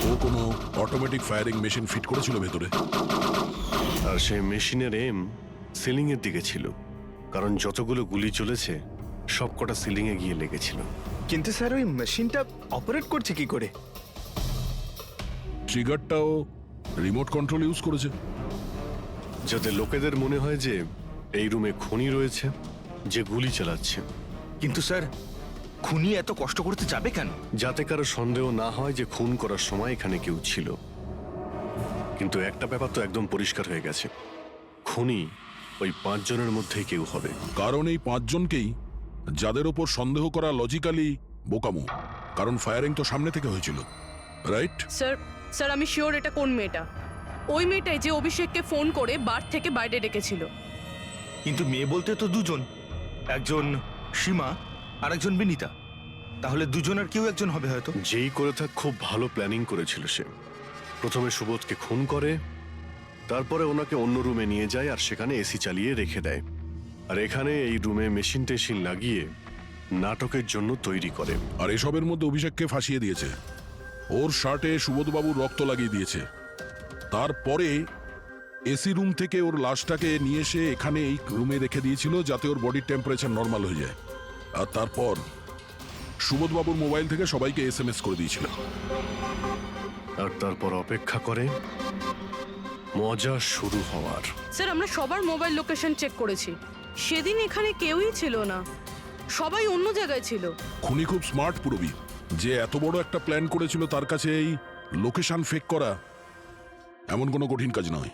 ও কোনো অটোমেটিক ফায়ারিং মেশিন ফিট করেছিল ভেতরে, আর সেই মেশিনের এম সিলিং এর দিকে ছিল, কারণ যতগুলো গুলি চলেছে সবকটা সিলিং এ গিয়ে লেগেছিল। কিন্তু স্যার ওই মেশিনটা অপারেট করছে কি করে? ট্রিগারটাও রিমোট কন্ট্রোল ইউজ করেছে, যাতে লোকেদের মনে হয় যে এই রুমে খুনি রয়েছে যে গুলি চালাচ্ছে। কিন্তু স্যার, খুনি এত কষ্ট করতে যাবে কেন? যাতে কারো সন্দেহ না হয় যে খুন করার সময় এখানে কেউ ছিল। কিন্তু একটা ব্যাপার তো একদম পরিষ্কার হয়ে গেছে, খুনি ওই 5 জনের মধ্যেই কেউ হবে। কারণ এই 5 জনকেই যাদের ওপর সন্দেহ করা লজিক্যালি বোকামো, কারণ ফায়ারিং তো সামনে থেকে হয়েছিল, রাইট? স্যার আমি শিওর এটা কোন মেয়েটা। ওই মেয়েটাই যে অভিষেককে ফোন করে বার থেকে বাইরে ডেকেছিল। কিন্তু মেয়ে বলতে তো দুজন, একজন সীমা আর একজন বিনীতা। তাহলে দুজনের কেউ একজন হবে হয়তো। যেই করে থাক খুব ভালো প্ল্যানিং করেছিল সে। প্রথমে সুবোধকে খুন করে, তারপরে ওনাকে অন্য রুমে নিয়ে যায় আর সেখানে এসি চালিয়ে রেখে দেয়। আর এখানে এই রুমে মেশিন টেশিন লাগিয়ে নাটকের জন্য তৈরি করে। আর এসবের মধ্যে অভিষেককে ফাঁসিয়ে দিয়েছে, ওর শার্টে সুবোধবাবুর রক্ত লাগিয়ে দিয়েছে। তারপরে এসি রুম থেকে ওর লাশটাকে নিয়ে এসে এখানে এই রুমে রেখে দিয়েছিল যাতে ওর বডির টেম্পারেচার নর্মাল হয়ে যায়। আর তারপর সুবোধবাবুর মোবাইল থেকে সবাইকে এসএমএস করে দিয়েছিল। আর তারপর অপেক্ষা করে মজা শুরু হওয়ার। স্যার আমরা সবার মোবাইল লোকেশন চেক করেছি, সেদিন এখানে কেউই ছিল না, সবাই অন্য জায়গায় ছিল। খুনি খুব স্মার্ট পুরবি, যে এত বড় একটা প্ল্যান করেছিল তার কাছে এই লোকেশন ফেক করা এমন কোনো কঠিন কাজ নয়।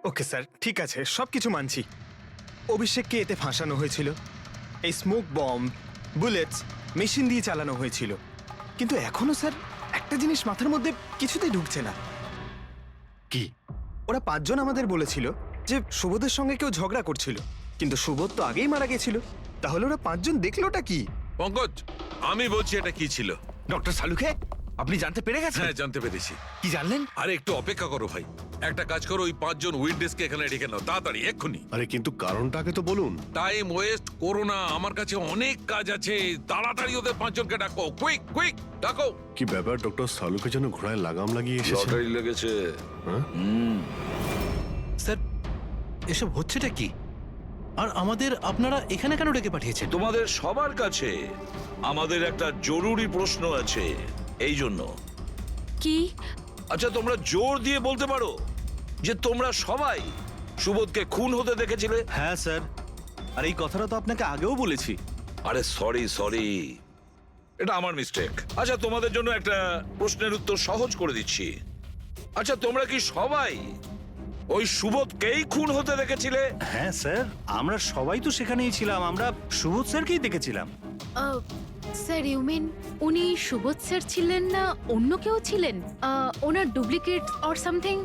ওকে স্যার, ঠিক আছে, সবকিছু মানছি। অভিষেককে এতে ফাঁসানো হয়েছিল, এই স্মোক বম্ব, বুলেটস, মেশিন দিয়ে চালানো হয়েছিল। কিন্তু এখনো স্যার একটা জিনিস মাথার মধ্যে কিছুতেই ঢুকছে না। কি? ওরা 5 জন আমাদের বলেছিল যে সুবোধের সঙ্গে কেউ ঝগড়া করছিল, কিন্তু সুবোধ তো আগেই মারা গেছিল। তাহলে ওরা 5 জন দেখলোটা কি? পঙ্কজ, আমি বলছি এটা কি ছিল। ডক্টর সালুকে, আপনি জানতে পেরে গেছেন? হ্যাঁ, জানতে পেরেছি। কি জানলেন? আরে একটু অপেক্ষা করো ভাই, একটা কাজ করো, ওই 5 জন উইটনেসকে এখানে ডেকে নাও তাড়াতাড়ি, এক্ষুনি। আরে কিন্তু কারণটাকে তো বলুন। টাইম ওয়েস্ট করো না, আমার কাছে অনেক কাজ আছে। তাড়াতাড়ি ওদের 5 জনকে ডাকো, কুইক কুইক ডাকো। কি ব্যাপার, ডক্টর সালুকে যেন ঘোড়ায় লাগাম লাগিয়ে এসেছে। লটারি লেগেছে। হ্যাঁ? স্যার এসব হচ্ছেটা কি? আর আমাদের আপনারা এখানে কেন ডেকে পাঠিয়েছেন? তোমাদের সবার কাছে আমাদের একটা জরুরি প্রশ্ন আছে, এই জন্য। কি? আচ্ছা, তোমরা জোর দিয়ে বলতে পারো যে তোমরা সবাই সুবোধকে খুন হতে দেখেছিলে? হ্যাঁ স্যার, আর এই কথাটা তো আপনাকে আগেও বলেছি। আরে সরি, এটা আমার মিস্টেক। আচ্ছা, তোমাদের জন্য একটা প্রশ্নের উত্তর সহজ করে দিচ্ছি। আচ্ছা, তোমরা কি সবাই ওই সুবোধকেই খুন হতে দেখেছিলে? হ্যাঁ স্যার, আমরা সবাই তো সেখানেই ছিলাম, আমরা সুবোধ স্যারকেই দেখেছিলাম। স্যার ইউ মিন উনি সুবোধ স্যার ছিলেন না অন্য কেউ ছিলেন? ওনার duplicate or something?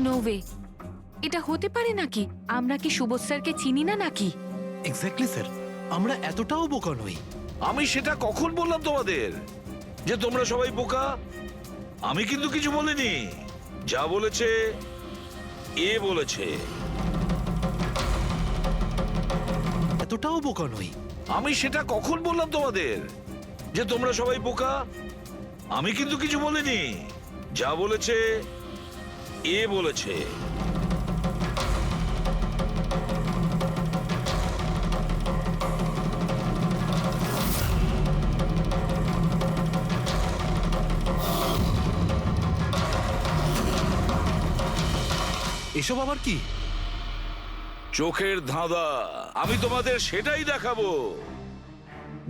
No way, এটা হতে পারে নাকি? আমরা কি সুবোধ স্যারকে চিনি না নাকি? এক্স্যাক্টলি স্যার, আমরা এতটাও বোকা নই। আমি সেটা কখন বললাম তোমাদের যে তোমরা সবাই বোকা? আমি কিন্তু কিছু বলিনি। যা বলেছে এ বলেছে। এতটাও বোকা নই। আমি সেটা কখন বললাম তোমাদের যে তোমরা সবাই বোকা? আমি কিন্তু কিছু বলিনি। যা বলেছে এ বলেছে। এসব আবার কি? চোখের ধাঁধা। আমি তোমাদের সেটাই দেখাবো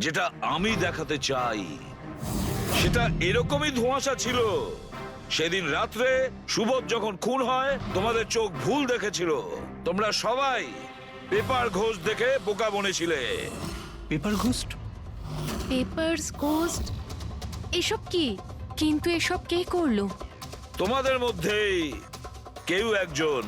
যেটা আমি দেখাতে চাই। সেটা এরকমই ধোঁয়াশা ছিল। সেদিন রাত্রে সুবোধ যখন খুন হয়, তোমাদের চোখ ভুল দেখেছিল। তোমরা সবাই পেপার ঘোষ দেখে বোকা বনেছিলে। Paper ghost? Papers ghost? এসব কি? কিন্তু এসব কে করলো? তোমাদের মধ্যেই কেউ একজন।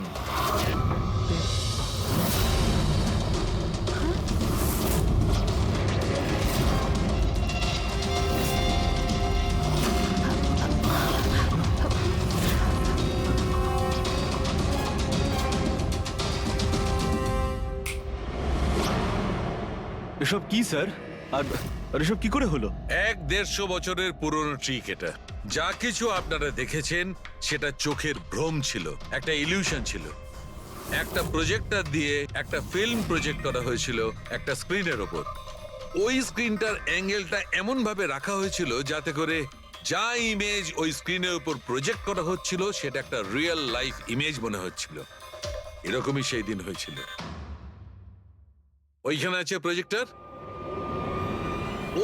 এসব কি স্যার? আর এসব কি করে হলো? 150 বছরের পুরনো ট্রিক এটা। যা কিছু আপনারা দেখেছেন সেটা চোখের ভ্রম ছিল, একটা ইলিউশন ছিল। একটা প্রজেক্টর দিয়ে একটা ফিল্ম প্রজেক্ট করা হয়েছিল একটা স্ক্রিনের ওপর। ওই স্ক্রিনটার অ্যাঙ্গেলটা এমন ভাবে রাখা হয়েছিল যাতে করে যা ইমেজ ওই স্ক্রিনের উপর প্রজেক্ট করা হচ্ছিল সেটা একটা রিয়েল লাইফ ইমেজ মনে হচ্ছিল। এরকমই সেই দিন হয়েছিল। ওইখানে আছে প্রজেক্টর।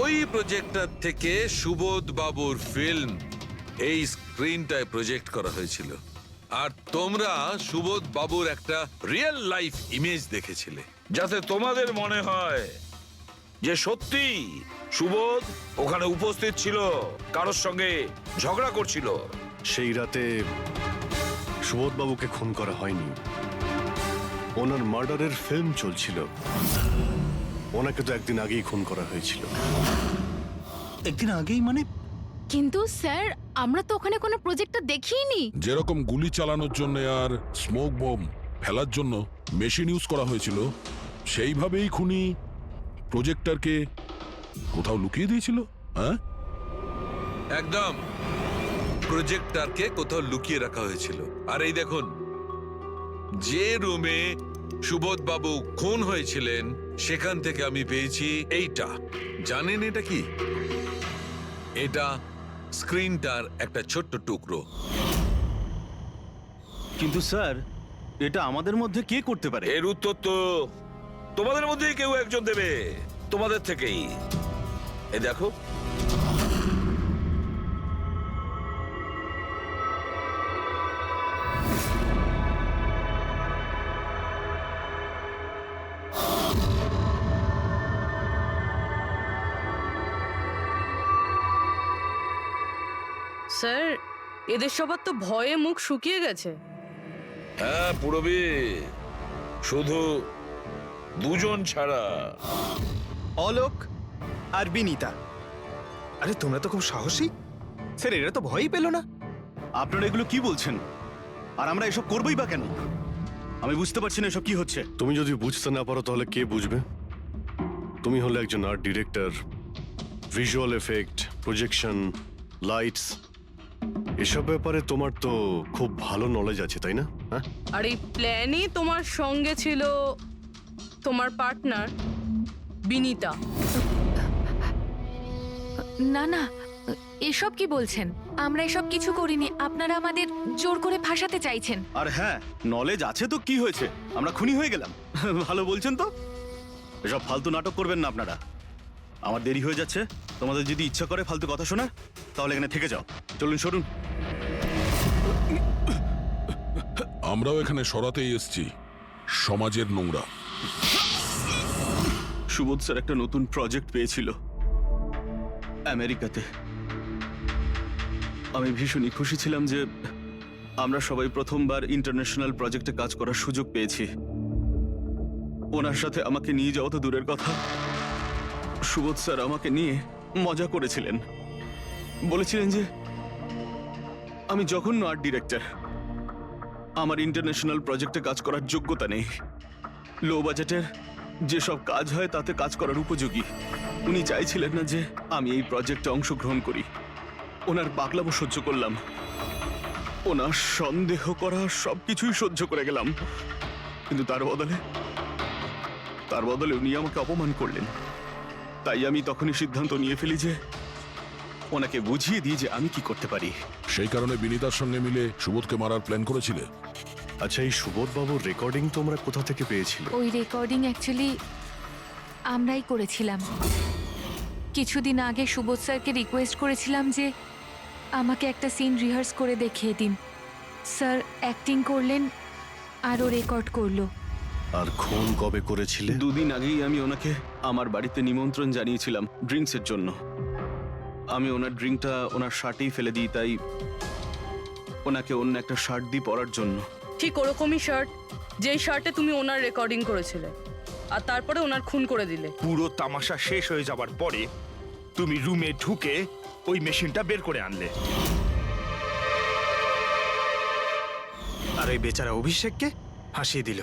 ওই প্রজেক্টর থেকে সুবোধ বাবুর ফিল্ম এই স্ক্রিনটায় প্রজেক্ট করা হয়েছিল। আর তোমরা সুবোধ বাবুর একটা রিয়েল লাইফ ইমেজ দেখেছিলে, যাতে তোমাদের মনে হয় যে সত্যি সুবোধ ওখানে উপস্থিত ছিল, কারোর সঙ্গে ঝগড়া করছিল। সেই রাতে সুবোধবাবুকে খুন করা হয়নি, ওনার মার্ডারের ফিল্ম চলছিল। ওনাকে তো একদিন আগেই খুন করা হয়েছিল। একদিন আগেই মানে? কিন্তু স্যার আমরা তো ওখানে কোনো প্রজেক্টর দেখিনি। যেরকম গুলি চালানোর জন্য আর স্মোক বম ফেলার জন্য মেশিন ইউজ করা হয়েছিল, সেইভাবেই খুনি প্রজেক্টরকে কোথাও লুকিয়ে দিয়েছিল। হ্যাঁ, একদম প্রজেক্টরকে কোথাও লুকিয়ে রাখা হয়েছিল। আর এই দেখুন, যে রুমে সুবোধ বাবু খুন হয়েছিলেন সেখান থেকে আমি পেয়েছি এইটা। জানেন এটা কি? এটা স্ক্রিনটার একটা ছোট্ট টুকরো। কিন্তু স্যার, এটা আমাদের মধ্যে কে করতে পারে? এর উত্তর তো তোমাদের মধ্যেই কেউ একজন দেবে, তোমাদের থেকেই। এই দেখো, স্যার, এদের সবার তো ভয়ে মুখ শুকিয়ে গেছে। হ্যাঁ পুরবী, শুধু দুজন ছাড়া। অলোক আর বিনীতা। আরে তোমরা তো খুব সাহসী। স্যার এরা তো ভয়ই পেল না। আপনারা এগুলো কি বলছেন? আর আমরা এসব করবোই বা কেন? আমি বুঝতে পারছি না এসব কি হচ্ছে। তুমি যদি বুঝতে না পারো তাহলে কে বুঝবে? তুমি হলে একজন art director, visual effect, projection, lights, এসব ব্যাপারে তোমার তো খুব ভালো নলেজ আছে, তাই না? হ্যাঁ, আর এই প্ল্যানই তোমার সঙ্গে ছিল তোমার পার্টনার বিনীতা। না না, এসব কি বলছেন? আমরা এসব কিছু করিনি। আপনারা আমাদের জোর করে ফাঁসাতে চাইছেন। আর হ্যাঁ, নলেজ আছে তো কি হয়েছে? আমরা খুনি হয়ে গেলাম। ভালো বলছেন তো। এসব ফালতু নাটক করবেন না আপনারা। আমার দেরি হয়ে যাচ্ছে। তোমাদের যদি ইচ্ছা করে ফালতু কথা শোনার, তাহলে এখানে থেকে যাও। চলুন, সরুন। আমরাও এখানে সরাতেই এসছি সমাজের নোংরা। সুবোধ স্যার একটা নতুন প্রজেক্ট পেয়েছিল আমেরিকাতে। আমি ভীষণই খুশি ছিলাম যে আমরা সবাই প্রথমবার ইন্টারন্যাশনাল প্রজেক্টে কাজ করার সুযোগ পেয়েছি। ওনার সাথে আমাকে নিয়ে যাওয়া তো দূরের কথা, সুবোধ স্যার আমাকে নিয়ে মজা করেছিলেন। বলেছিলেন যে আমি জঘন্য আর্ট ডিরেক্টর, আমার ইন্টারন্যাশনাল প্রজেক্টে কাজ করার যোগ্যতা নেই, লো বাজেটের যেসব কাজ হয় তাতে কাজ করার উপযোগী। উনি চাইছিলেন না যে আমি এই প্রজেক্টে অংশগ্রহণ করি। ওনার পাগলামো সহ্য করলাম, ওনার সন্দেহ করা সবকিছুই সহ্য করে গেলাম। কিন্তু তার বদলে উনি আমাকে অপমান করলেন। তাই আমি তখনই সিদ্ধান্ত নিয়ে ফেলি যে ওনাকে বুঝিয়ে দিই যে আমি কি করতে পারি। সেই কারণে বিনীতার সঙ্গে মিলে সুবোধকে মারার প্ল্যান করেছিলে? আচ্ছা, এই সুবোধ বাবুর রেকর্ডিং তোমরা কোথা থেকে পেয়েছিলে? ওই রেকর্ডিং অ্যাকচুয়ালি আমরাই করেছিলাম। কিছুদিন আগে সুবোধ স্যারকে রিকোয়েস্ট করেছিলাম যে আমাকে একটা সিন রিহার্স করে দেখিয়ে দিন। স্যার অ্যাক্টিং করলেন আর ও রেকর্ড করলো। আর খুন কবে করেছিলে? 2 দিন আগেই আমি ওনাকে আমার বাড়িতে নিমন্ত্রণ জানিয়েছিলাম ড্রিঙ্কসের জন্য। আমি ওনার ড্রিঙ্কটা ওনার শার্টেই ফেলে দিই, তাই ওনাকে অন্য একটা শার্ট দিয়ে পরার জন্য। ঠিক ওরকমই শার্ট যেই শার্টে তুমি ওনার রেকর্ডিং করেছিলে, আর তারপরে ওনার খুন করে দিলে। পুরো তামাশা শেষ হয়ে যাবার পরে তুমি রুমে ঢুকে ওই মেশিনটা বের করে আনলে। আর ওই বেচারা অভিষেককে ফাঁসিয়ে দিল।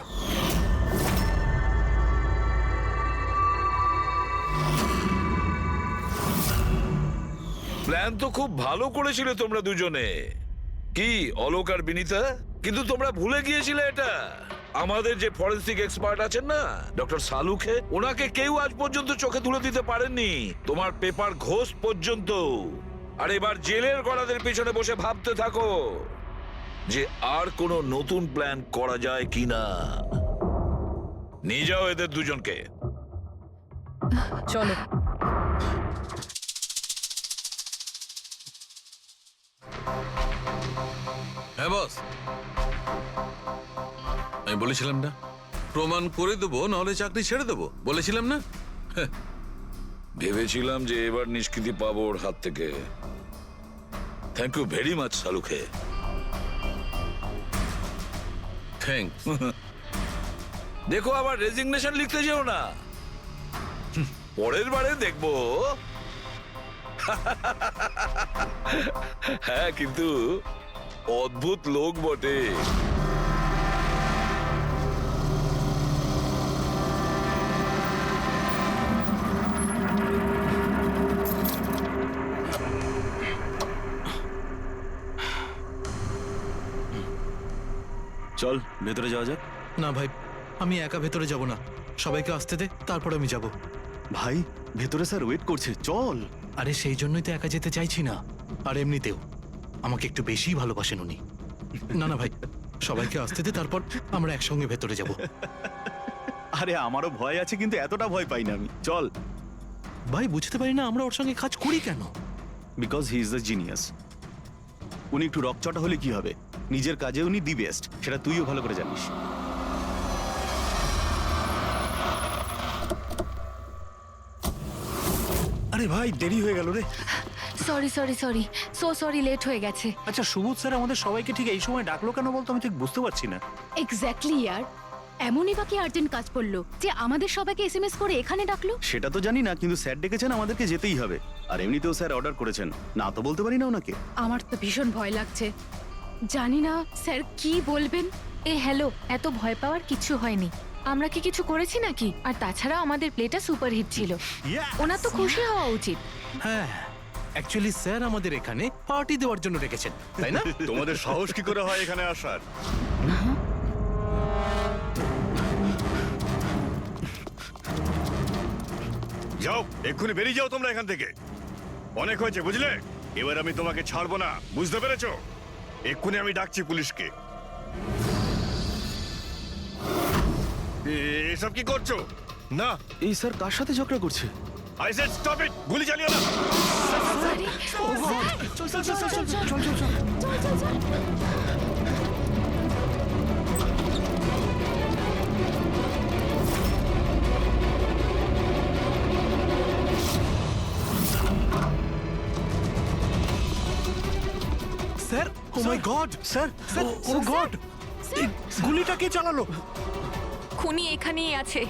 প্ল্যান তো খুব ভালো করেছিলে তোমরা দুজনে, কি অলোক আর বিনীতা? কিন্তু তোমরা ভুলে গিয়েছিলে এটা। আমাদের যে ফরেন্সিক এক্সপার্ট আছেন না, ডক্টর সালুখে, ওনাকে কেউ আজ পর্যন্ত চোখে তুলে দিতে পারেননি, তোমার পেপার ঘোষ পর্যন্ত। আর এবার জেলের গড়াদের পিছনে বসে ভাবতে থাকো যে আর কোনো নতুন প্ল্যান করা যায় কিনা। নিয়ে যাও এদের দুজনকে। চলো। হ্যাঁ বস, আমি বলেছিলাম না প্রমাণ করে দেবো, নাহলে চাকরি ছেড়ে দেবো, বলেছিলাম না? ভেবেছিলাম যে এবার নিষ্কৃতি পাবো ওর হাত থেকে। Thank you very much Salukhe. Thanks. দেখো আবার রেজিগনেশন লিখতে যেও না, পরের বারে দেখবো। হ্যাঁ, কিন্তু অদ্ভুত লোক বটে। চল ভেতরে যাওয়া যাক। না ভাই, আমি একা ভেতরে যাব না, সবাইকে আসতে দে, তারপর আমি যাব। ভাই ভেতরে স্যার ওয়েট করছে, চল। আরে সেই জন্যই তো একা যেতে চাইছি না, আর এমনিতেও আমাকে একটু বেশি ভালোবাসেন উনি। না না ভাই, সবাইকে আসতে দে, তারপর আমরা একসঙ্গে ভেতরে যাব। আরে আমারও ভয় আছে, কিন্তু এতটা ভয় পাই না আমি, চল। ভাই বুঝতে পারি না আমরা ওর সঙ্গে কাজ করি কেন। Because he is the genius. উনি একটু রকচটা হলে কি হবে, নিজের কাজে উনি দি বেস্ট, সেটা তুইও ভালো করে জানিস। আরে ভাই দেরি হয়ে গেল রে। Sorry sorry sorry, sorry, late হয়ে গেছে। আচ্ছা সুবোধ স্যার আমাদের সবাইকে ঠিক এই সময় ডাকলো কেন বলতো, আমি ঠিক বুঝতে পারছি না। এক্স্যাক্টলি ইয়ার, এমনই বা কি আর্জেন্ট কাজ পড়লো যে আমাদের সবাইকে এসএমএস করে এখানে ডাকলো? সেটা তো জানি না, কিন্তু স্যার ডেকেছেন, আমাদেরকে যেতেই হবে। আর এমনিতেও স্যার অর্ডার করেছেন, না তো বলতে পারি না ওনাকে। আমার তো ভীষণ ভয় লাগছে, জানি না স্যার কি বলবেন। এ হ্যালো, এত ভয় পাওয়ার কিছু হয়নি। আমরা কি কিছু করেছি নাকি? আর তাছাড়া আমাদের প্লেটা সুপারহিট ছিল, ওনার তো খুশি হওয়া উচিত। হ্যাঁ, অ্যাকচুয়ালি স্যার আমাদের এখানে পার্টি দেওয়ার জন্য রেখেছেন, তাই না? তোমাদের সাহস কি করে হয় এখানে আসার? যাও, এক্ষুনি বেরিয়ে যাও তোমরা এখান থেকে। অনেক হয়েছে বুঝলে, এবার আমি তোমাকে ছাড়বো না, বুঝতে পেরেছো? এক্ষুনি আমি ডাকছি পুলিশকে। এসব কি করছো? না, এই স্যার কার সাথে ঝগড়া করছে? আই সেড স্টপ ইট, গুলি চালিও না। স্যার, ও মাই গড, স্যার, ও গড, গুলিটা কে চালালো? খুনি এখানেই আছে।